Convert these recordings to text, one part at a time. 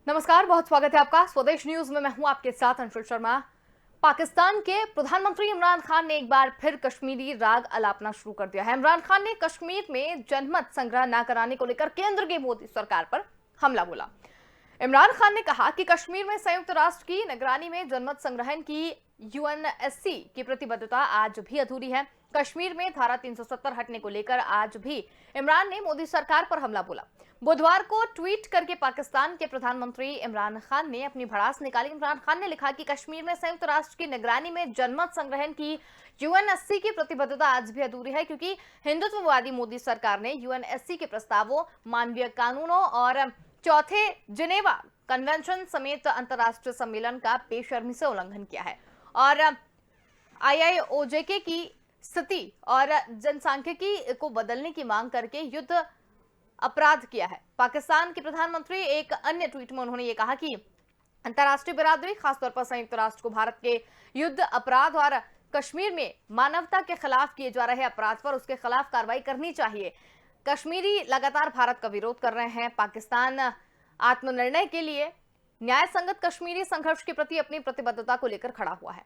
नमस्कार, बहुत स्वागत है आपका स्वदेश न्यूज में। मैं हूं आपके साथ अंशुल शर्मा। पाकिस्तान के प्रधानमंत्री इमरान खान ने एक बार फिर कश्मीरी राग अलापना शुरू कर दिया है। इमरान खान ने कश्मीर में जनमत संग्रह न कराने को लेकर केंद्र की मोदी सरकार पर हमला बोला। इमरान खान ने कहा कि कश्मीर में संयुक्त राष्ट्र की निगरानी में जनमत संग्रहण की यूएनएससी की प्रतिबद्धता आज भी अधूरी है। कश्मीर में धारा 370 हटने को लेकर आज भी इमरान ने मोदी सरकार पर हमला बोला। बुधवार को ट्वीट करके पाकिस्तान के प्रधानमंत्री इमरान खान ने अपनी भड़ास निकाली। इमरान खान ने लिखा कि कश्मीर में संयुक्त राष्ट्र की निगरानी में जनमत संग्रहण की यूएनएससी की प्रतिबद्धता आज भी अधूरी है, क्योंकि हिंदुत्ववादी मोदी सरकार ने यूएनएससी के प्रस्तावों, मानवीय कानूनों और चौथे जिनेवा कन्वेंशन समेत अंतर्राष्ट्रीय सम्मेलन का बेशर्मी से उल्लंघन किया है और आईआईओजेके की स्थिति और जनसांख्यिकी को बदलने की मांग करके युद्ध अपराध किया है। पाकिस्तान के प्रधानमंत्री एक अन्य ट्वीट में उन्होंने ये कहा कि अंतर्राष्ट्रीय बिरादरी, खासतौर पर संयुक्त राष्ट्र को भारत के युद्ध अपराध और कश्मीर में मानवता के खिलाफ किए जा रहे अपराध पर उसके खिलाफ कार्रवाई करनी चाहिए। कश्मीरी लगातार भारत का विरोध कर रहे हैं। पाकिस्तान आत्मनिर्णय के लिए न्याय संगत कश्मीरी संघर्ष के प्रति अपनी प्रतिबद्धता को लेकर खड़ा हुआ है।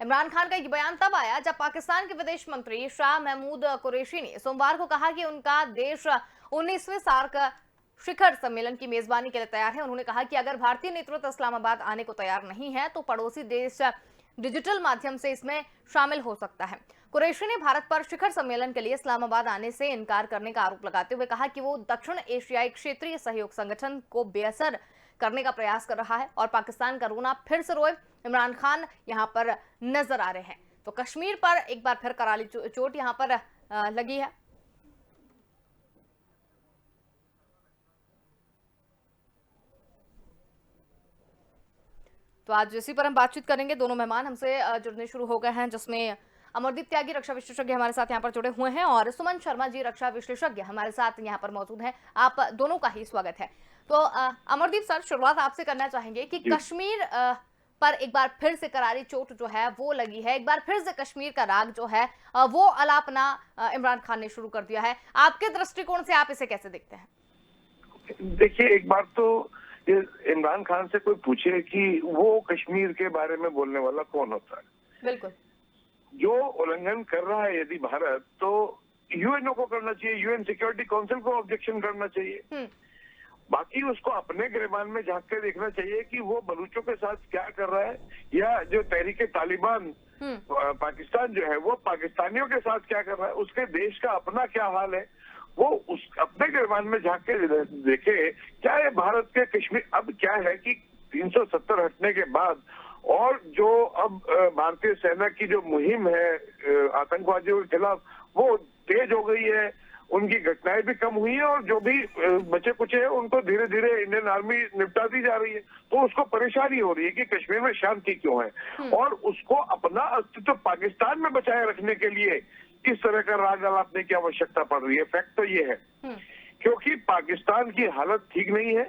इमरान खान का यह बयान तब आया जब पाकिस्तान के विदेश मंत्री शाह महमूद कुरैशी ने सोमवार को कहा कि उनका देश 19वें सार्क शिखर सम्मेलन की मेजबानी के लिए तैयार है। उन्होंने कहा कि अगर भारतीय नेतृत्व इस्लामाबाद आने को तैयार नहीं है तो पड़ोसी देश डिजिटल माध्यम से इसमें शामिल हो सकता है। कुरैशी ने भारत पर शिखर सम्मेलन के लिए इस्लामाबाद आने से इनकार करने का आरोप लगाते हुए कहा कि वो दक्षिण एशियाई क्षेत्रीय सहयोग संगठन को बेअसर करने का प्रयास कर रहा है और पाकिस्तान का रोना फिर से रोए। इमरान खान यहां पर नजर आ रहे हैं। तो कश्मीर पर एक बार फिर करारी चोट यहां पर लगी है। तो आज इसी पर हम बातचीत करेंगे। दोनों मेहमान हमसे जुड़ने शुरू हो गए हैं, जिसमें अमरदीप त्यागी रक्षा विशेषज्ञ हमारे साथ यहाँ पर जुड़े हुए हैं और सुमन शर्मा जी रक्षा विशेषज्ञ हमारे साथ यहाँ पर मौजूद हैं। आप दोनों का ही स्वागत है। तो अमरदीप सर, शुरुआत आपसे करना चाहेंगे कि कश्मीर पर एक बार फिर से करारी चोट जो है वो लगी है। एक बार फिर से कश्मीर का राग जो है वो अलापना इमरान खान ने शुरू कर दिया है। आपके दृष्टिकोण से आप इसे कैसे देखते हैं? देखिए, एक बार तो इमरान खान से कोई पूछे कि वो कश्मीर के बारे में बोलने वाला कौन होता है। बिल्कुल, जो उल्लंघन कर रहा है यदि भारत, तो यूएनओ को करना चाहिए, यूएन सिक्योरिटी काउंसिल को ऑब्जेक्शन करना चाहिए। बाकी उसको अपने गिरबान में झांक के देखना चाहिए कि वो बलूचों के साथ क्या कर रहा है, या जो तहरीके तालिबान पाकिस्तान जो है वो पाकिस्तानियों के साथ क्या कर रहा है, उसके देश का अपना क्या हाल है, वो उस अपने गिरबान में झांक के देखे। क्या है भारत के कश्मीर, अब क्या है कि 370 हटने के बाद और जो अब भारतीय सेना की जो मुहिम है आतंकवादियों के खिलाफ, वो तेज हो गई है, उनकी घटनाएं भी कम हुई है और जो भी बचे कुचे हैं उनको धीरे धीरे इंडियन आर्मी निपटाती जा रही है। तो उसको परेशानी हो रही है कि कश्मीर में शांति क्यों है, और उसको अपना अस्तित्व पाकिस्तान में बचाए रखने के लिए किस तरह का राग अलापने की आवश्यकता पड़ रही है। फैक्ट तो ये है, क्योंकि पाकिस्तान की हालत ठीक नहीं है।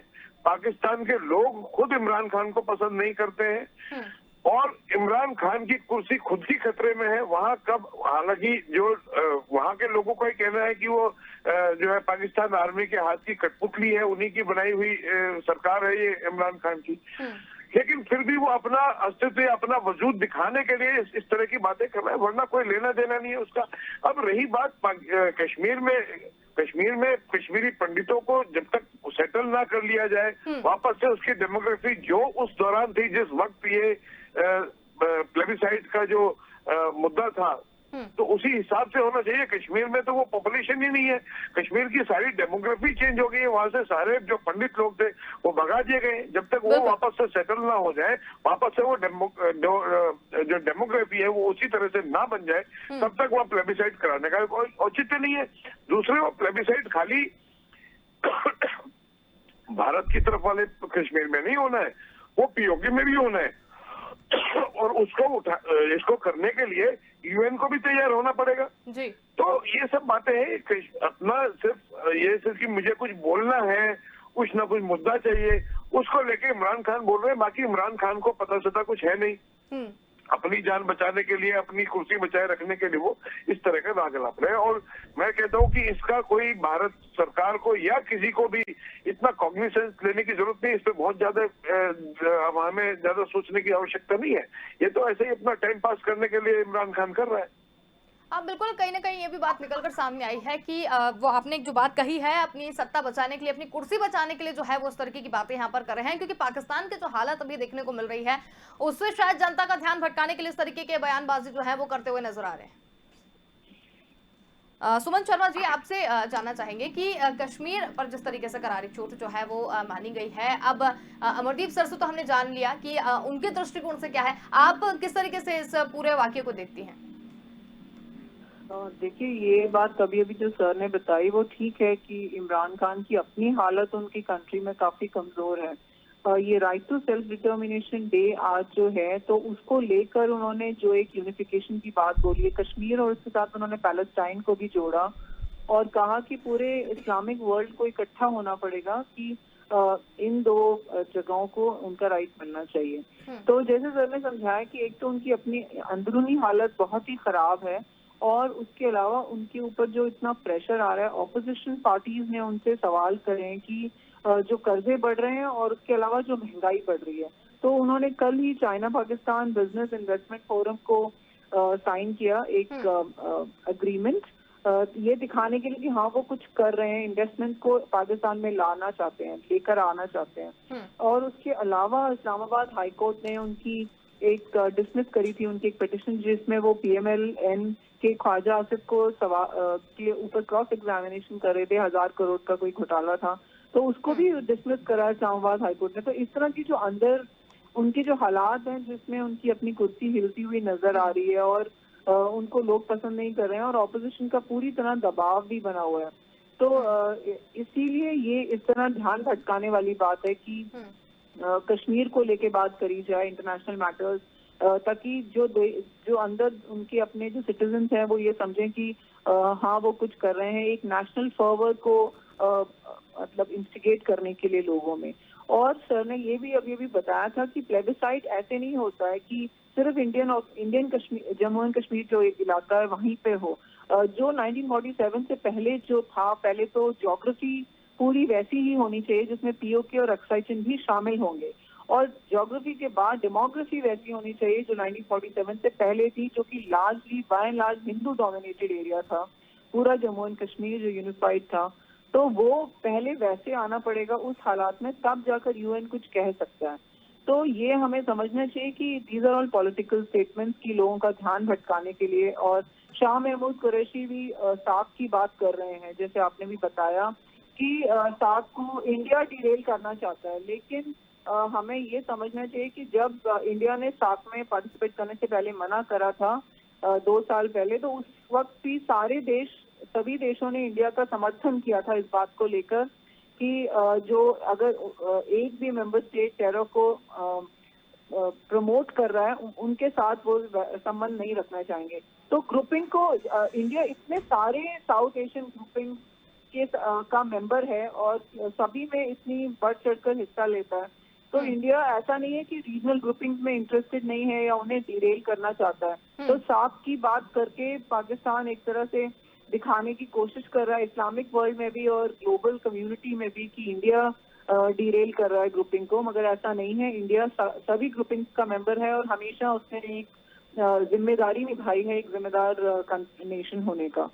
पाकिस्तान के लोग खुद इमरान खान को पसंद नहीं करते हैं और इमरान खान की कुर्सी खुद ही खतरे में है। वहां कब, हालांकि जो वहां के लोगों का ही कहना है कि वो जो है पाकिस्तान आर्मी के हाथ की कठपुतली है, उन्हीं की बनाई हुई सरकार है ये इमरान खान की। लेकिन फिर भी वो अपना अस्तित्व, अपना वजूद दिखाने के लिए इस तरह की बातें कर रहा है, वरना कोई लेना देना नहीं है उसका। अब रही बात कश्मीर में कश्मीरी पंडितों को जब तक सेटल ना कर लिया जाए, वापस से उसकी डेमोग्राफी जो उस दौरान थी जिस वक्त ये प्लेबिसाइड का जो मुद्दा था, तो उसी हिसाब से होना चाहिए। कश्मीर में तो वो पॉपुलेशन ही नहीं है, कश्मीर की सारी डेमोग्राफी चेंज हो गई है। वहां से सारे जो पंडित लोग थे वो भगा दिए गए। जब तक वो वापस से सेटल ना हो जाए, वापस से वो जो डेमोग्राफी है वो उसी तरह से ना बन जाए, तब तक वो प्लेबिसाइड कराने का कोई औचित्य नहीं है। दूसरे, वो प्लेबिसाइड खाली भारत की तरफ वाले कश्मीर में नहीं होना है, वो पीओके में भी होना है और इसको करने के लिए यूएन को भी तैयार होना पड़ेगा जी। तो ये सब बातें हैं। अपना सिर्फ कि मुझे कुछ बोलना है, कुछ ना कुछ मुद्दा चाहिए, उसको लेके इमरान खान बोल रहे हैं। बाकी इमरान खान को पता चलता कुछ है नहीं। अपनी जान बचाने के लिए, अपनी कुर्सी बचाए रखने के लिए वो इस तरह का राग अलाप रहे हैं। और मैं कहता हूं कि इसका कोई भारत सरकार को या किसी को भी इतना कॉग्निसेंस लेने की जरूरत नहीं, इस पे बहुत ज्यादा हमें ज्यादा सोचने की आवश्यकता नहीं है। ये तो ऐसे ही अपना टाइम पास करने के लिए इमरान खान कर रहा है। हाँ बिल्कुल, कहीं ना कहीं ये भी बात निकलकर सामने आई है कि वो आपने एक जो बात कही है अपनी सत्ता बचाने के लिए, अपनी कुर्सी बचाने के लिए जो है वो उस तरीके की बातें यहाँ पर कर रहे हैं, क्योंकि पाकिस्तान के जो हालात अभी देखने को मिल रही है उससे शायद जनता का ध्यान भटकाने के लिए इस तरीके के बयानबाजी जो है वो करते हुए नजर आ रहे हैं। सुमन शर्मा जी, आपसे जानना चाहेंगे कि कश्मीर पर जिस तरीके से करारी चोट जो है वो मानी गई है, अब अमरदीप सर से तो हमने जान लिया कि उनके दृष्टिकोण से क्या है, आप किस तरीके से इस पूरे वाक्य को देखती हैं? देखिए, ये बात अभी अभी जो सर ने बताई वो ठीक है कि इमरान खान की अपनी हालत उनकी कंट्री में काफी कमजोर है। ये right to self determination day आज जो है, तो उसको लेकर उन्होंने जो एक यूनिफिकेशन की बात बोली है कश्मीर, और उसके साथ उन्होंने पैलेस्टाइन को भी जोड़ा और कहा कि पूरे इस्लामिक वर्ल्ड को इकट्ठा होना पड़ेगा कि इन दो जगहों को उनका राइट मिलना चाहिए। तो जैसे सर ने समझाया कि एक तो उनकी अपनी अंदरूनी हालत बहुत ही खराब है, और उसके अलावा उनके ऊपर जो इतना प्रेशर आ रहा है, ऑपोजिशन पार्टीज ने उनसे सवाल करे हैं कि जो कर्जे बढ़ रहे हैं और उसके अलावा जो महंगाई बढ़ रही है, तो उन्होंने कल ही China Pakistan business investment forum को साइन किया एक अग्रीमेंट, ये दिखाने के लिए कि हाँ वो कुछ कर रहे हैं, इन्वेस्टमेंट को पाकिस्तान में लाना चाहते हैं, लेकर आना चाहते हैं। और उसके अलावा इस्लामाबाद हाई कोर्ट ने उनकी एक डिसमिस करी थी उनकी एक पिटिशन, जिसमें वो PMLN के ख्वाजा आसिफ को के ऊपर क्रॉस एग्जामिनेशन कर रहे थे, 1000 करोड़ का कोई घोटाला था, तो उसको भी डिसमिस करा इस्लामाबाद हाईकोर्ट ने। तो इस तरह की जो अंदर उनके जो हालात हैं, जिसमें उनकी अपनी कुर्सी हिलती हुई नजर आ रही है और उनको लोग पसंद नहीं कर रहे हैं और ऑपोजिशन का पूरी तरह दबाव भी बना हुआ है, तो इसीलिए ये इस तरह ध्यान भटकाने वाली बात है कि कश्मीर को लेके बात करी जाए, इंटरनेशनल मैटर्स, ताकि जो अंदर उनके अपने जो सिटीजन हैं वो ये समझें कि हाँ वो कुछ कर रहे हैं, एक नेशनल फर्वर को मतलब इंस्टिगेट करने के लिए लोगों में। और सर ने ये भी अभी बताया था कि प्लेबिसाइट ऐसे नहीं होता है कि सिर्फ इंडियन कश्मीर, जम्मू एंड कश्मीर जो एक इलाका है वहीं पे हो। जो 1947 से पहले जो था, पहले तो ज्योग्राफी पूरी वैसी ही होनी चाहिए जिसमें POK और अक्साई चिन्ह भी शामिल होंगे, और ज्योग्राफी के बाद डेमोग्राफी वैसी होनी चाहिए जो 1947 से पहले थी, जो कि largely by and large Hindu dominated area था, पूरा जम्मू एंड कश्मीर जो यूनिफाइड था। तो वो पहले वैसे आना पड़ेगा उस हालात में, तब जाकर UN कुछ कह सकता है। तो ये हमें समझना चाहिए कि these are all political statements की लोगों का ध्यान भटकाने के लिए। और शाह महमूद कुरैशी भी साफ की बात कर रहे हैं, जैसे आपने भी बताया कि साफ को इंडिया डिरेल करना चाहता है, लेकिन हमें ये समझना चाहिए कि जब इंडिया ने साफ में पार्टिसिपेट करने से पहले मना करा था 2 साल पहले, तो उस वक्त भी सभी देशों ने इंडिया का समर्थन किया था इस बात को लेकर कि जो अगर एक भी मेंबर स्टेट टेरर को प्रमोट कर रहा है, उनके साथ वो संबंध नहीं रखना चाहेंगे। तो ग्रुपिंग को इंडिया इतने सारे साउथ एशियन ग्रुपिंग का मेंबर है और सभी में इतनी बढ़ चढ़कर हिस्सा लेता है, तो इंडिया ऐसा नहीं है कि रीजनल ग्रुपिंग में इंटरेस्टेड नहीं है या उन्हें डिरेल करना चाहता है। तो साफ की बात करके पाकिस्तान एक तरह से दिखाने की कोशिश कर रहा है इस्लामिक वर्ल्ड में भी और ग्लोबल कम्युनिटी में भी कि इंडिया डिरेल कर रहा है ग्रुपिंग को, मगर ऐसा नहीं है। इंडिया सभी ग्रुपिंग का मेंबर है और हमेशा उसने एक जिम्मेदारी निभाई है, एक जिम्मेदार नेशन होने का।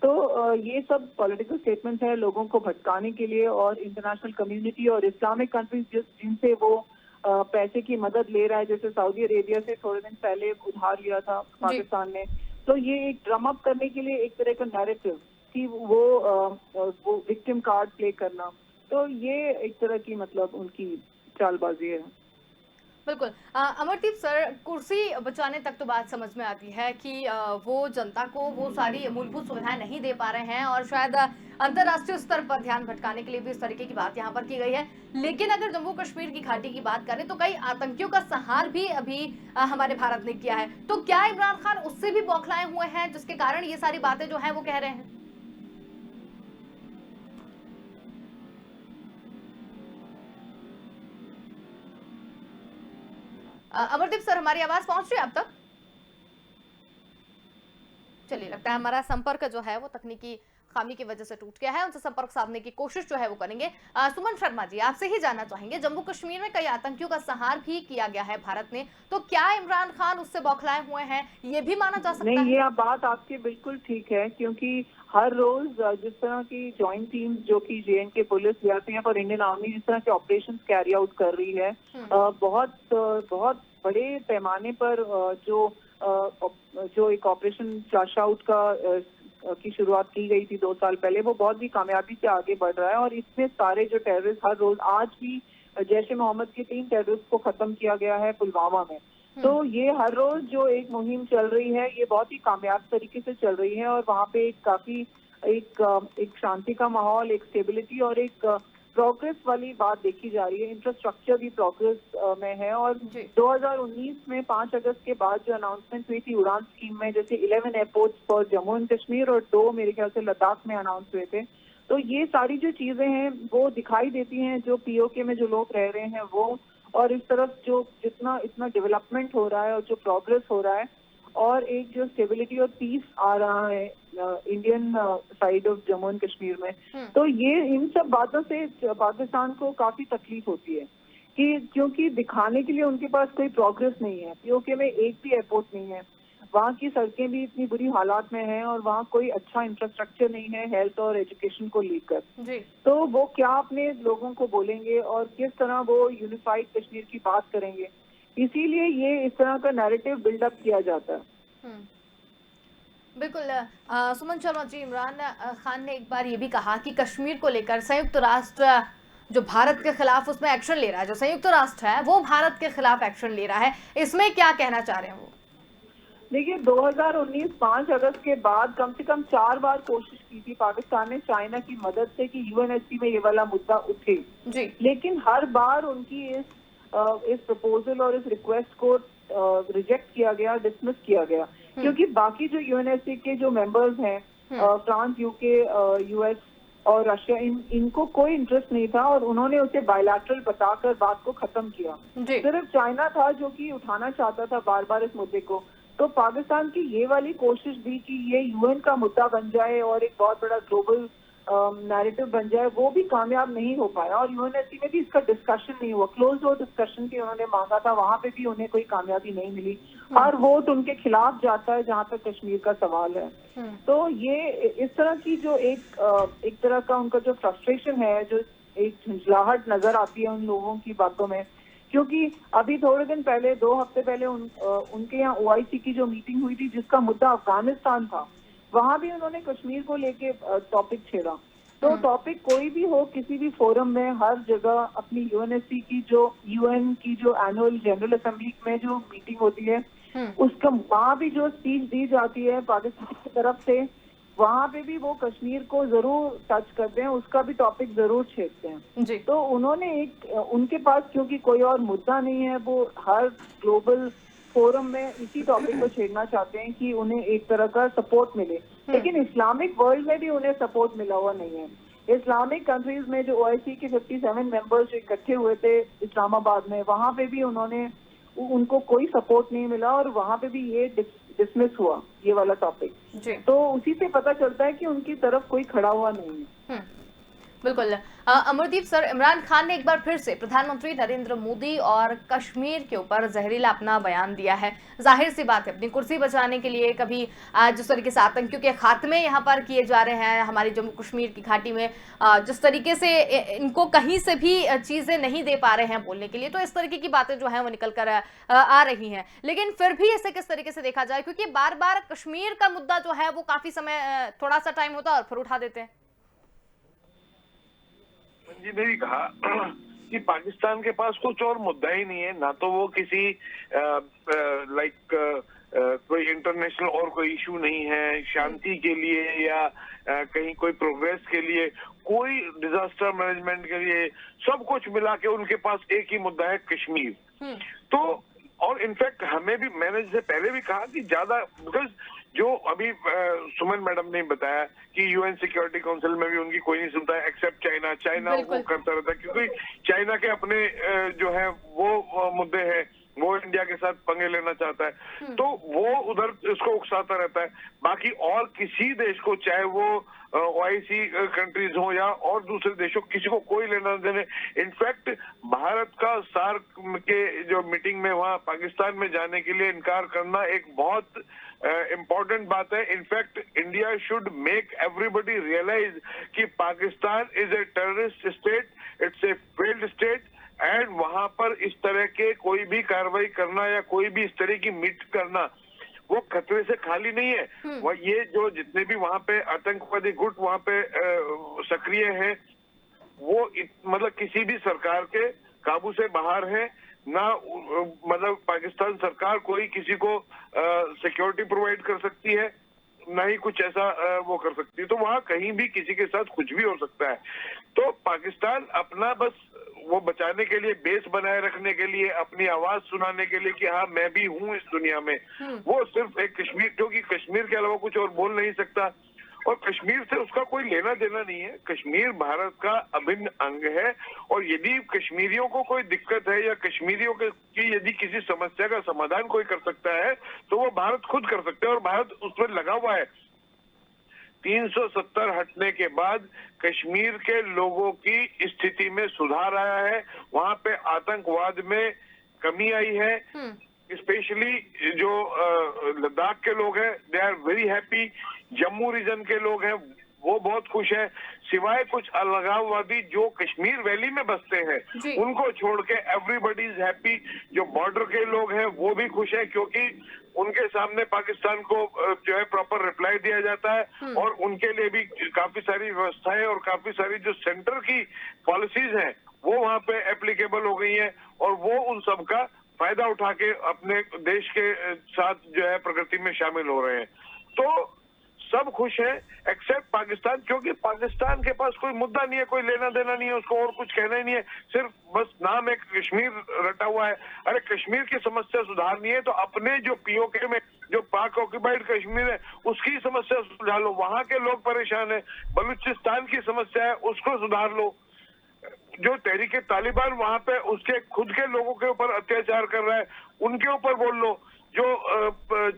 तो ये सब पॉलिटिकल स्टेटमेंट है लोगों को भटकाने के लिए, और इंटरनेशनल कम्युनिटी और इस्लामिक कंट्रीज जिनसे वो पैसे की मदद ले रहा है, जैसे सऊदी अरेबिया से थोड़े दिन पहले उधार लिया था पाकिस्तान ने, तो ये एक ड्रम अप करने के लिए एक तरह का नैरेटिव कि वो विक्टिम कार्ड प्ले करना, तो ये एक तरह की मतलब उनकी चालबाजी है। बिल्कुल। अमरदीप सर, कुर्सी बचाने तक तो बात समझ में आती है कि वो जनता को वो सारी मूलभूत सुविधाएं नहीं दे पा रहे हैं और शायद अंतर्राष्ट्रीय स्तर पर ध्यान भटकाने के लिए भी इस तरीके की बात यहाँ पर की गई है। लेकिन अगर जम्मू कश्मीर की घाटी की बात करें तो कई आतंकियों का संहार भी अभी हमारे भारत ने किया है, तो क्या इमरान खान उससे भी बौखलाए हुए हैं जिसके कारण ये सारी बातें जो है वो कह रहे हैं? अमरदीप सर, हमारी आवाज पहुंच रही है आप तक? चलिए, लगता है हमारा संपर्क जो है वो तकनीकी खामी की वजह से टूट गया है। उनसे संपर्क साधने की कोशिश जो है वो करेंगे। सुमन शर्मा जी, आपसे ही जानना चाहेंगे, जम्मू कश्मीर में कई आतंकियों का संहार भी किया गया है भारत ने, तो क्या इमरान खान उससे बौखलाए हुए हैं, ये भी माना जा सकता नहीं, है? ये बात आपकी बिल्कुल ठीक है, क्योंकि हर रोज जिस तरह की जॉइंट टीम जो कि JNK पुलिस सीआरपीएफ और इंडियन आर्मी जिस तरह के ऑपरेशंस कैरी आउट कर रही है, बहुत बड़े पैमाने पर जो एक ऑपरेशन फ्लश आउट की शुरुआत की गई थी 2 साल पहले, वो बहुत ही कामयाबी से आगे बढ़ रहा है। और इसमें सारे जो टेररिस्ट हर रोज, आज भी जैश-ए-मोहम्मद के 3 टेररिस्ट को खत्म किया गया है पुलवामा में। तो ये हर रोज जो एक मुहिम चल रही है, ये बहुत ही कामयाब तरीके से चल रही है। और वहाँ पे एक शांति का माहौल, एक स्टेबिलिटी और एक प्रोग्रेस वाली बात देखी जा रही है। इंफ्रास्ट्रक्चर भी प्रोग्रेस में है। और 2019 में 5 अगस्त के बाद जो अनाउंसमेंट हुई थी उड़ान स्कीम में, जैसे 11 airports for Jammu and Kashmir और 2 मेरे ख्याल से लद्दाख में अनाउंस हुए थे। तो ये सारी जो चीजें हैं वो दिखाई देती हैं, जो POK में जो लोग रह रहे हैं वो, और इस तरफ जो इतना डेवलपमेंट हो रहा है और जो प्रोग्रेस हो रहा है, और एक जो स्टेबिलिटी और पीस आ रहा है Indian side of Jammu and Kashmir में। तो ये इन सब बातों से पाकिस्तान को काफी तकलीफ होती है कि क्योंकि दिखाने के लिए उनके पास कोई प्रोग्रेस नहीं है। POK में एक भी एयरपोर्ट नहीं है, वहाँ की सड़कें भी इतनी बुरी हालात में हैं, और वहाँ कोई अच्छा इंफ्रास्ट्रक्चर नहीं है हेल्थ और एजुकेशन को लेकर। तो वो क्या अपने लोगों को बोलेंगे और किस तरह वो यूनिफाइड कश्मीर की बात करेंगे, इसीलिए ये इस तरह का नैरेटिव बिल्डअप किया जाता है। बिल्कुल। सुमन शर्मा जी, इमरान खान ने एक बार ये भी कहा कि कश्मीर को लेकर संयुक्त राष्ट्र जो भारत के खिलाफ उसमें एक्शन ले रहा है, जो संयुक्त राष्ट्र है वो भारत के खिलाफ एक्शन ले रहा है, इसमें क्या कहना चाह रहे हैं वो? देखिए, 2019 5 अगस्त के बाद कम से कम 4 बार कोशिश की थी पाकिस्तान ने चाइना की मदद से कि UNSC में ये वाला मुद्दा उठे जी। लेकिन हर बार उनकी इस प्रपोजल और इस रिक्वेस्ट को रिजेक्ट किया गया, डिसमिस किया गया, क्योंकि बाकी जो UNSC के जो मेंबर्स हैं, फ्रांस, UK, US और रशिया, इनको कोई इंटरेस्ट नहीं था, और उन्होंने उसे बायलैटरल बताकर बात को खत्म किया। सिर्फ चाइना था जो कि उठाना चाहता था बार बार इस मुद्दे को। तो पाकिस्तान की ये वाली कोशिश भी कि ये UN का मुद्दा बन जाए और एक बहुत बड़ा ग्लोबल नैरेटिव बन जाए, वो भी कामयाब नहीं हो पाया। और UNSC में भी इसका डिस्कशन नहीं हुआ, क्लोज डोर डिस्कशन की उन्होंने मांगा था, वहां पे भी उन्हें कोई कामयाबी नहीं मिली। हर वोट उनके खिलाफ जाता है जहां तक कश्मीर का सवाल है। तो ये इस तरह की जो एक तरह का उनका जो फ्रस्ट्रेशन है, जो एक झंझलाहट नजर आती है उन लोगों की बातों में, क्योंकि अभी थोड़े दिन पहले, 2 हफ्ते पहले उनके यहाँ OIC की जो मीटिंग हुई थी जिसका मुद्दा अफगानिस्तान था, वहां भी उन्होंने कश्मीर को लेके टॉपिक छेड़ा। तो टॉपिक कोई भी हो, किसी भी फोरम में, हर जगह अपनी UNSC की जो UN की जो एनुअल जनरल असेंबली में जो मीटिंग होती है, उसका वहां भी जो स्पीच दी जाती है पाकिस्तान की तरफ से, वहां पे भी वो कश्मीर को जरूर टच करते हैं, उसका भी टॉपिक जरूर छेड़ते हैं जी। तो उन्होंने उनके पास क्योंकि कोई और मुद्दा नहीं है, वो हर ग्लोबल फोरम में इसी टॉपिक को छेड़ना चाहते हैं कि उन्हें एक तरह का सपोर्ट मिले। लेकिन इस्लामिक वर्ल्ड में भी उन्हें सपोर्ट मिला हुआ नहीं है। इस्लामिक कंट्रीज में जो OIC के 57 मेंबर्स जो इकट्ठे हुए थे इस्लामाबाद में, वहां पे भी उनको कोई सपोर्ट नहीं मिला, और वहां पे भी ये डिसमिस हुआ ये वाला टॉपिक। तो उसी से पता चलता है कि उनकी तरफ कोई खड़ा हुआ नहीं है। बिल्कुल। अमरदीप सर, इमरान खान ने एक बार फिर से प्रधानमंत्री नरेंद्र मोदी और कश्मीर के ऊपर जहरीला अपना बयान दिया है। जाहिर सी बात है, अपनी कुर्सी बचाने के लिए, कभी जिस तरीके से आतंकियों के खात्मे यहाँ पर किए जा रहे हैं हमारी जम्मू कश्मीर की घाटी में, जिस तरीके से इनको कहीं से भी चीजें नहीं दे पा रहे हैं बोलने के लिए, तो इस तरीके की बातें जो है वो निकल कर आ रही हैं। लेकिन फिर भी इसे किस तरीके से देखा जाए, क्योंकि बार बार कश्मीर का मुद्दा जो है वो काफी समय, थोड़ा सा टाइम होता है और फिर उठा देते हैं। जी ने भी कहा कि पाकिस्तान के पास कुछ और मुद्दा ही नहीं है, ना तो वो किसी कोई इंटरनेशनल और कोई इशू नहीं है शांति के लिए, या कहीं कोई प्रोग्रेस के लिए, कोई डिजास्टर मैनेजमेंट के लिए, सब कुछ मिला के उनके पास एक ही मुद्दा है, कश्मीर। तो और इनफैक्ट हमें भी, मैंने जैसे पहले भी कहा कि ज्यादा, बिकॉज जो अभी सुमन मैडम ने बताया कि UN सिक्योरिटी काउंसिल में भी उनकी कोई नहीं सुनता है एक्सेप्ट चाइना वो करता रहता है, क्योंकि चाइना के अपने जो है वो मुद्दे हैं, वो इंडिया के साथ पंगे लेना चाहता है, तो वो उधर इसको उकसाता रहता है। बाकी और किसी देश को, चाहे वो ओआईसी कंट्रीज हो या और दूसरे देशों, किसी को कोई लेना देने। इनफैक्ट भारत का सार्क के जो मीटिंग में वहां पाकिस्तान में जाने के लिए इनकार करना एक बहुत इम्पोर्टेंट बात है। In fact India should make everybody realise कि Pakistan is a terrorist state, it's a failed state, and वहां पर इस तरह के कोई भी कार्रवाई करना या कोई भी इस तरह की मीट करना वो खतरे से खाली नहीं है। वह ये जो जितने भी वहां पे आतंकवादी गुट वहां पे सक्रिय हैं, वो मतलब किसी भी सरकार के काबू से बाहर है ना। मतलब पाकिस्तान सरकार कोई किसी को सिक्योरिटी प्रोवाइड कर सकती है, ना ही कुछ ऐसा वो कर सकती है। तो वहां कहीं भी किसी के साथ कुछ भी हो सकता है। तो पाकिस्तान अपना बस वो बचाने के लिए, बेस बनाए रखने के लिए, अपनी आवाज सुनाने के लिए कि हाँ मैं भी हूँ इस दुनिया में, वो सिर्फ एक कश्मीर, क्योंकि कश्मीर के अलावा कुछ और बोल नहीं सकता और कश्मीर से उसका कोई लेना देना नहीं है। कश्मीर भारत का अभिन्न अंग है और यदि कश्मीरियों को कोई दिक्कत है या कश्मीरियों की यदि किसी समस्या का समाधान कोई कर सकता है तो वो भारत खुद कर सकता है और भारत उसमें लगा हुआ है। 370 हटने के बाद कश्मीर के लोगों की स्थिति में सुधार आया है, वहां पे आतंकवाद में कमी आई है। स्पेशली जो लद्दाख के लोग हैं, they are very happy. Jammu region के लोग हैं वो बहुत खुश है, सिवाय कुछ अलगाववादी जो कश्मीर वैली में बसते हैं उनको छोड़ के एवरीबडी इज हैप्पी। जो बॉर्डर के लोग हैं वो भी खुश है क्योंकि उनके सामने पाकिस्तान को जो है प्रॉपर रिप्लाई दिया जाता है और उनके लिए भी काफी सारी व्यवस्थाएं और काफी सारी जो सेंटर की पॉलिसीज हैं वो वहां पे एप्लीकेबल हो गई हैं और वो उन सब का फायदा उठा के अपने देश के साथ जो है प्रगति में शामिल हो रहे हैं। तो सब खुश है एक्सेप्ट पाकिस्तान, क्योंकि पाकिस्तान के पास कोई मुद्दा नहीं है, कोई लेना देना नहीं है, उसको और कुछ कहना ही नहीं है, सिर्फ बस नाम एक कश्मीर रटा हुआ है। अरे कश्मीर की समस्या सुधारनी है तो अपने जो पीओके में जो पाक ऑक्यूपाइड कश्मीर है उसकी समस्या सुधार लो, वहां के लोग परेशान है। बलूचिस्तान की समस्या है उसको सुधार लो। जो तहरीके तालिबान वहां पे उसके खुद के लोगों के ऊपर अत्याचार कर रहा है उनके ऊपर बोल लो। जो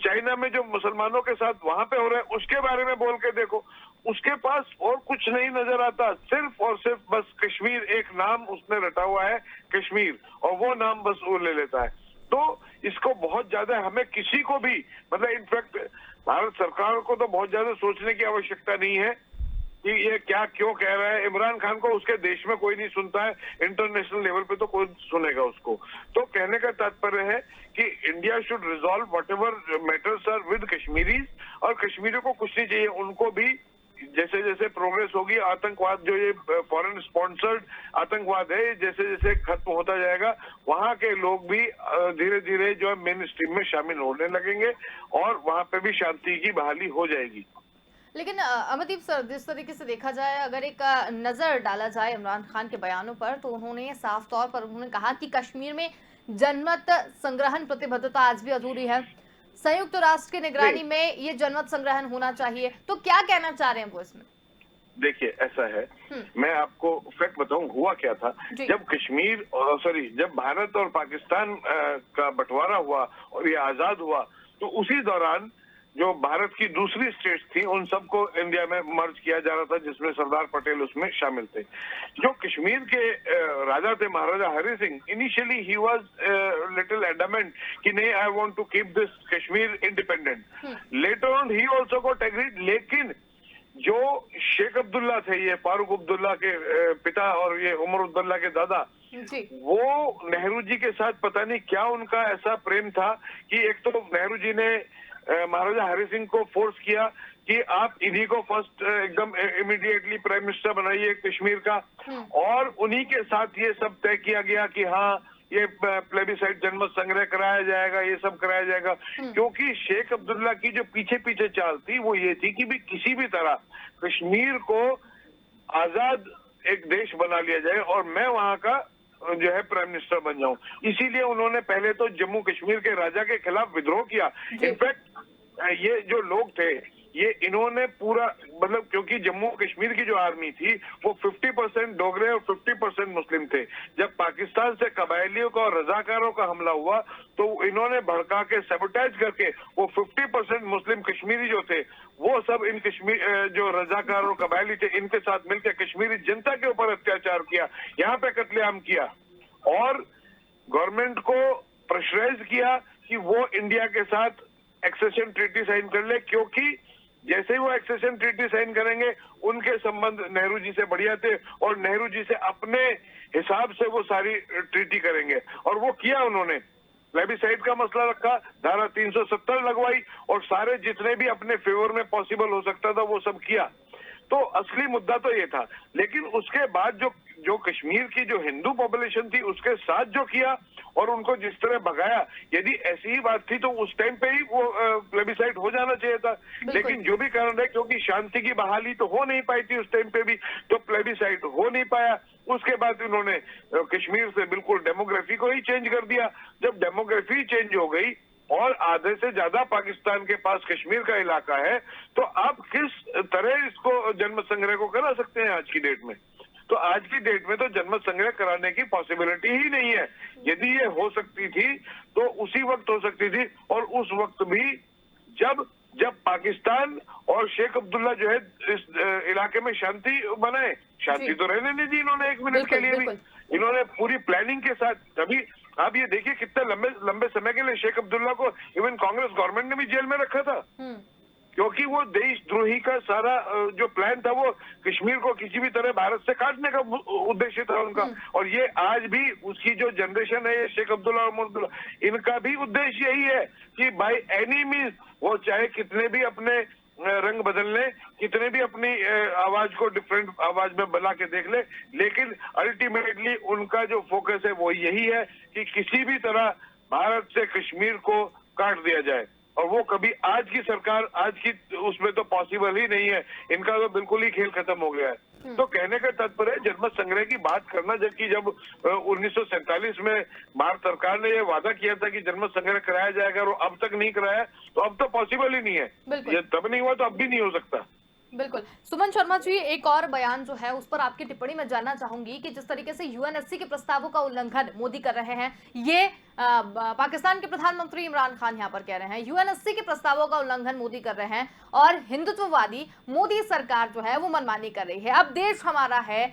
चाइना में जो मुसलमानों के साथ वहां पे हो रहा है उसके बारे में बोल के देखो। उसके पास और कुछ नहीं नजर आता, सिर्फ और सिर्फ बस कश्मीर एक नाम उसने रटा हुआ है कश्मीर, और वो नाम बस वो ले लेता है। तो इसको बहुत ज्यादा हमें किसी को भी, मतलब इनफैक्ट भारत सरकार को तो बहुत ज्यादा सोचने की आवश्यकता नहीं है कि ये क्या क्यों कह रहा है। इमरान खान को उसके देश में कोई नहीं सुनता है, इंटरनेशनल लेवल पे तो कोई सुनेगा उसको। तो कहने का तात्पर्य है कि India should resolve whatever matters are with Kashmiris, और कश्मीरियों को कुछ नहीं चाहिए, उनको भी जैसे जैसे प्रोग्रेस होगी, आतंकवाद जो ये फॉरेन स्पॉन्सर्ड आतंकवाद है जैसे जैसे खत्म होता जाएगा, वहां के लोग भी धीरे धीरे जो है मेन स्ट्रीम में शामिल होने लगेंगे और वहां पे भी शांति की बहाली हो जाएगी। लेकिन अमरदीप सर, जिस तरीके से देखा जाए, अगर एक नजर डाला जाए इमरान खान के बयानों पर, तो उन्होंने साफ तौर पर उन्होंने कहा कि कश्मीर में जनमत संग्रहण प्रतिबद्धता आज भी अधूरी है, संयुक्त राष्ट्र की निगरानी में ये जनमत संग्रहण होना चाहिए। तो क्या कहना चाह रहे हैं वो इसमें? देखिए ऐसा है, मैं आपको फैक्ट बताऊं हुआ क्या था। जब कश्मीर जब भारत और पाकिस्तान का बंटवारा हुआ और ये आजाद हुआ, तो उसी दौरान जो भारत की दूसरी स्टेट्स थी उन सबको इंडिया में मर्ज किया जा रहा था, जिसमें सरदार पटेल उसमें शामिल थे। जो कश्मीर के राजा थे Maharaja Hari Singh, initially he was little adamant कि नहीं, I want to keep this Kashmir independent. Later on he also got agreed, लेकिन जो शेख अब्दुल्ला थे, ये फारूक अब्दुल्ला के पिता और ये उमर अब्दुल्ला के दादा, वो नेहरू जी के साथ पता नहीं क्या उनका ऐसा प्रेम था कि एक तो नेहरू जी ने महाराजा हरि सिंह को फोर्स किया कि आप इन्हीं को फर्स्ट एकदम इमीडिएटली प्राइम मिनिस्टर बनाइए कश्मीर का, और उन्हीं के साथ ये सब तय किया गया कि हाँ ये प्लेबिसाइड जनमत संग्रह कराया जाएगा, ये सब कराया जाएगा। क्योंकि शेख अब्दुल्ला की जो पीछे पीछे चाल थी वो ये थी कि भी किसी भी तरह कश्मीर को आजाद एक देश बना लिया जाए और मैं वहां का जो है प्राइम मिनिस्टर बन जाऊं। इसीलिए उन्होंने पहले तो जम्मू कश्मीर के राजा के खिलाफ विद्रोह किया। इनफैक्ट ये जो लोग थे ये इन्होंने पूरा मतलब क्योंकि जम्मू कश्मीर की जो आर्मी थी वो 50% डोगरे और 50% मुस्लिम थे। जब पाकिस्तान से कबायलियों का और रजाकारों का हमला हुआ तो इन्होंने भड़का के सबोटाइज करके वो 50% मुस्लिम कश्मीरी जो थे वो सब इन कश्मीर जो रजाकार और कबायली थे इनके साथ मिलकर कश्मीरी जनता के ऊपर अत्याचार किया, यहाँ पे कत्लेआम किया और गवर्नमेंट को प्रेशराइज किया कि वो इंडिया के साथ एक्सेशन ट्रीटी साइन कर ले, क्योंकि जैसे ही वो एक्सेशन ट्रीटी साइन करेंगे उनके संबंध नेहरू जी से बढ़िया थे और नेहरू जी से अपने हिसाब से वो सारी ट्रीटी करेंगे और वो किया उन्होंने। प्लेबिसाइड का मसला रखा, धारा 370 लगवाई और सारे जितने भी अपने फेवर में पॉसिबल हो सकता था वो सब किया। तो असली मुद्दा तो ये था, लेकिन उसके बाद जो कश्मीर की जो हिंदू पॉपुलेशन थी उसके साथ जो किया और उनको जिस तरह भगाया, यदि ऐसी ही बात थी तो उस टाइम पे ही वो प्लेबिसाइड हो जाना चाहिए था। लेकिन जो भी कारण है, क्योंकि शांति की बहाली तो हो नहीं पाई थी उस टाइम पे भी, तो प्लेबिसाइड हो नहीं पाया। उसके बाद उन्होंने कश्मीर से बिल्कुल डेमोग्राफी को ही चेंज कर दिया। जब डेमोग्राफी चेंज हो गई और आधे से ज्यादा पाकिस्तान के पास कश्मीर का इलाका है, तो आप किस तरह इसको जन्म संग्रह को करा सकते हैं आज की डेट में? तो आज की डेट में तो जन्म संग्रह कराने की पॉसिबिलिटी ही नहीं है। यदि ये हो सकती थी तो उसी वक्त हो सकती थी, और उस वक्त भी जब पाकिस्तान और शेख अब्दुल्ला जो है इस इलाके में शांति बनाए। शांति तो रहने नहीं दी इन्होंने एक मिनट के लिए भी। इन्होंने पूरी प्लानिंग के साथ, तभी आप ये देखिए कितने लंबे समय के लिए शेख अब्दुल्ला को इवन कांग्रेस गवर्नमेंट ने भी जेल में रखा था, क्योंकि वो देशद्रोही का सारा जो प्लान था वो कश्मीर को किसी भी तरह भारत से काटने का उद्देश्य था उनका। और ये आज भी उसकी जो जनरेशन है, ये शेख अब्दुल्ला और मोहम्मद, इनका भी उद्देश्य यही है कि बाय एनी मीन्स वो चाहे कितने भी अपने रंग बदल ले, कितने भी अपनी आवाज को डिफरेंट आवाज में बना के देख ले, लेकिन अल्टीमेटली उनका जो फोकस है वो यही है कि किसी भी तरह भारत से कश्मीर को काट दिया जाए। और वो कभी आज की सरकार, आज की उसमें तो पॉसिबल ही नहीं है। इनका तो बिल्कुल ही खेल खत्म हो गया है। तो कहने का तात्पर्य है जनमत संग्रह की बात करना, जबकि जब 1947 में भारत सरकार ने ये वादा किया था कि जनमत संग्रह कराया जाएगा और अब तक नहीं कराया, तो अब तो पॉसिबल ही नहीं है। ये तब नहीं हुआ तो अब भी नहीं हो सकता। बिल्कुल। सुमन शर्मा जी, एक और बयान जो है उस पर आपकी टिप्पणी मैं जानना चाहूंगी कि जिस तरीके से यूएनएससी के प्रस्तावों का उल्लंघन मोदी कर रहे हैं, ये पाकिस्तान के प्रधानमंत्री इमरान खान यहाँ पर कह रहे हैं यूएनएससी के प्रस्तावों का उल्लंघन मोदी कर रहे हैं और हिंदुत्ववादी मोदी सरकार जो है वो मनमानी कर रही है। अब देश हमारा है,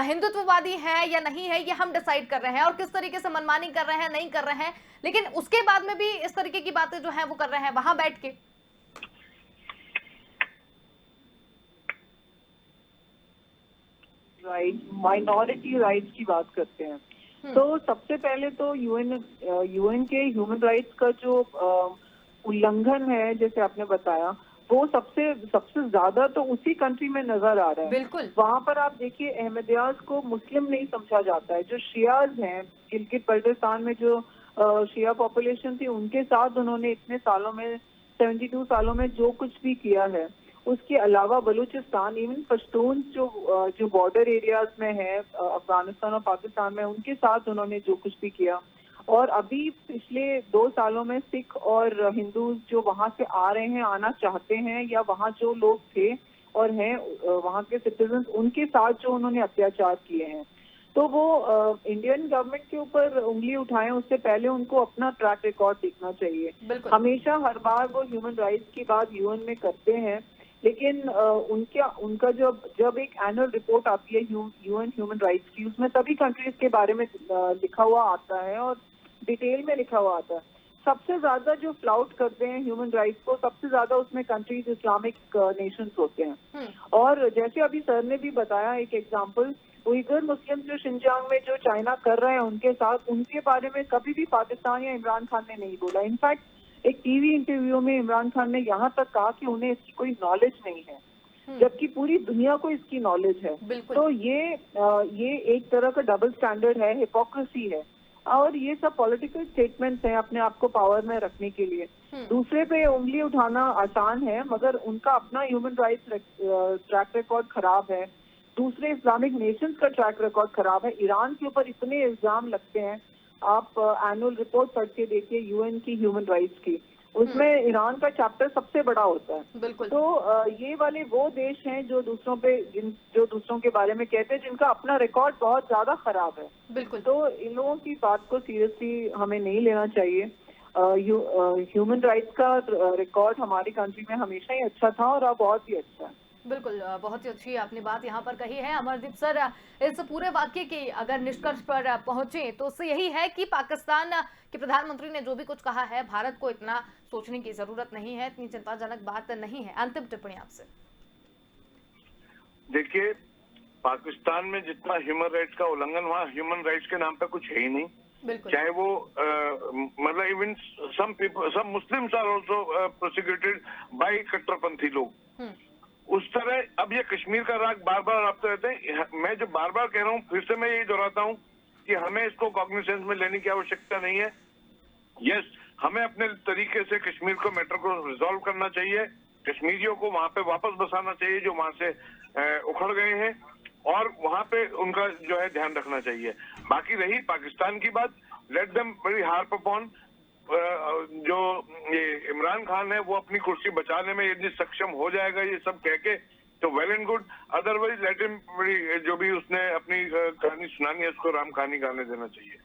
हिंदुत्ववादी है या नहीं है ये हम डिसाइड कर रहे हैं, और किस तरीके से मनमानी कर रहे हैं नहीं कर रहे हैं, लेकिन उसके बाद में भी इस तरीके की बातें जो है वो कर रहे हैं वहां बैठ के। माइनॉरिटी राइट्स की बात करते हैं तो सबसे पहले तो यूएन के ह्यूमन राइट्स का जो उल्लंघन है, जैसे आपने बताया, वो सबसे ज्यादा तो उसी कंट्री में नजर आ रहा है। बिल्कुल। वहां पर आप देखिए अहमदियाज को मुस्लिम नहीं समझा जाता है। जो शियाज हैं गिलगित बल्टिस्तान में, जो शिया पॉपुलेशन थी, उनके साथ उन्होंने इतने सालों में 72 सालों में जो कुछ भी किया है, उसके अलावा बलूचिस्तान, इवन पश्तून जो बॉर्डर एरियाज में है अफगानिस्तान और पाकिस्तान में, उनके साथ उन्होंने जो कुछ भी किया। और अभी पिछले 2 सालों में सिख और हिंदू जो वहां से आ रहे हैं, आना चाहते हैं, या वहां जो लोग थे और हैं वहां के सिटीजन, उनके साथ जो उन्होंने अत्याचार किए हैं, तो वो इंडियन गवर्नमेंट के ऊपर उंगली उठाएं उससे पहले उनको अपना ट्रैक रिकॉर्ड देखना चाहिए। हमेशा हर बार वो ह्यूमन राइट्स की बात यूएन में करते हैं, लेकिन उनका जब एक एनुअल रिपोर्ट आती है यूएन ह्यूमन राइट्स की, उसमें सभी कंट्रीज के बारे में लिखा हुआ आता है और डिटेल में लिखा हुआ आता है। सबसे ज्यादा जो फ्लाउट करते हैं ह्यूमन राइट्स को, सबसे ज्यादा उसमें कंट्रीज इस्लामिक नेशंस होते हैं। और जैसे अभी सर ने भी बताया एक एग्जांपल, उइगर मुस्लिम जो शिनजांग में जो चाइना कर रहे हैं उनके साथ, उनके बारे में कभी भी पाकिस्तान या इमरान खान ने नहीं बोला। इनफैक्ट एक टीवी इंटरव्यू में इमरान खान ने यहाँ तक कहा कि उन्हें इसकी कोई नॉलेज नहीं है, जबकि पूरी दुनिया को इसकी नॉलेज है। तो ये एक तरह का डबल स्टैंडर्ड है, हिपोक्रेसी है, और ये सब पॉलिटिकल स्टेटमेंट्स हैं अपने आप को पावर में रखने के लिए। दूसरे पे उंगली उठाना आसान है, मगर उनका अपना ह्यूमन राइट्स ट्रैक रिकॉर्ड खराब है, दूसरे इस्लामिक नेशंस का ट्रैक रिकॉर्ड खराब है। ईरान के ऊपर इतने इल्जाम लगते हैं, आप एनुअल रिपोर्ट पढ़ के देखिए यूएन की ह्यूमन राइट्स की, उसमें ईरान का चैप्टर सबसे बड़ा होता है। बिल्कुल। तो ये वाले वो देश हैं जो दूसरों के बारे में कहते हैं जिनका अपना रिकॉर्ड बहुत ज्यादा खराब है। बिल्कुल। तो इन लोगों की बात को सीरियसली हमें नहीं लेना चाहिए। ह्यूमन राइट्स का रिकॉर्ड हमारी कंट्री में हमेशा ही अच्छा था और अब बहुत ही अच्छा है। बिल्कुल, बहुत ही अच्छी आपने बात यहाँ पर कही है। अमरदीप सर, इस पूरे वाक्य की अगर निष्कर्ष पर पहुंचे तो उससे यही है कि पाकिस्तान के प्रधानमंत्री ने जो भी कुछ कहा है, भारत को इतना सोचने की जरूरत नहीं है, इतनी चिंताजनक बात नहीं है। अंतिम टिप्पणी आपसे। देखिए, पाकिस्तान में जितना ह्यूमन राइट्स का उल्लंघन, वहाँ ह्यूमन राइट्स के नाम पे कुछ है ही नहीं। बिल्कुल। चाहे वो मतलब even some Muslims are also prosecuted by कट्टरपंथी लोग। उस तरह अब ये कश्मीर का राग बार बार आपते रहते हैं। मैं जो बार बार कह रहा हूँ, फिर से मैं यही दोहराता हूँ कि हमें इसको कॉग्निसेंस में लेने की आवश्यकता नहीं है। यस, हमें अपने तरीके से कश्मीर को मैटर को रिजॉल्व करना चाहिए, कश्मीरियों को वहां पे वापस बसाना चाहिए जो वहां से उखड़ गए हैं, और वहां पे उनका जो है ध्यान रखना चाहिए। बाकी रही पाकिस्तान की बात, let them very harp upon जो ये इमरान खान है वो अपनी कुर्सी बचाने में यदि सक्षम हो जाएगा ये सब कह के, तो well and good. Otherwise let him जो भी उसने अपनी कहानी सुनानी है उसको राम कहानी गाने देना चाहिए।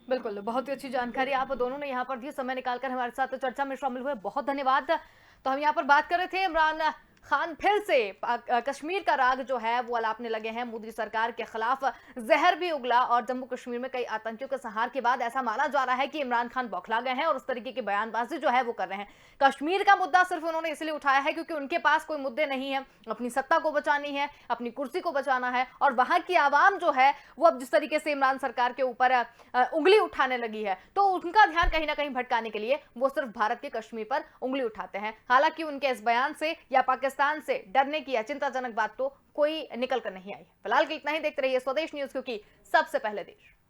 बिल्कुल, बहुत ही अच्छी जानकारी आप दोनों ने यहाँ पर दी। समय निकालकर हमारे साथ चर्चा में शामिल हुए, बहुत धन्यवाद। तो हम यहाँ पर बात कर रहे थे, इमरान खान फिर से कश्मीर का राग जो है वो अलापने लगे हैं। मोदी सरकार के खिलाफ जहर भी उगला और जम्मू कश्मीर में कई आतंकियों के संहार के बाद ऐसा माना जा रहा है कि इमरान खान बौखला गए हैं और उस तरीके की बयानबाजी जो है वो कर रहे हैं। कश्मीर का मुद्दा सिर्फ उन्होंने इसलिए उठाया है क्योंकि उनके पास कोई मुद्दे नहीं है, अपनी सत्ता को बचानी है, अपनी कुर्सी को बचाना है, और वहां की आवाम जो है वो अब जिस तरीके से इमरान सरकार के ऊपर उंगली उठाने लगी है, तो उनका ध्यान कहीं ना कहीं भटकाने के लिए वो सिर्फ भारत के कश्मीर पर उंगली उठाते हैं। हालांकि उनके इस बयान से या पाकिस्तान से डरने की या चिंताजनक बात तो कोई निकल कर नहीं आई। फिलहाल के इतना ही। देखते रहिए स्वदेश न्यूज, क्योंकि सबसे पहले देश।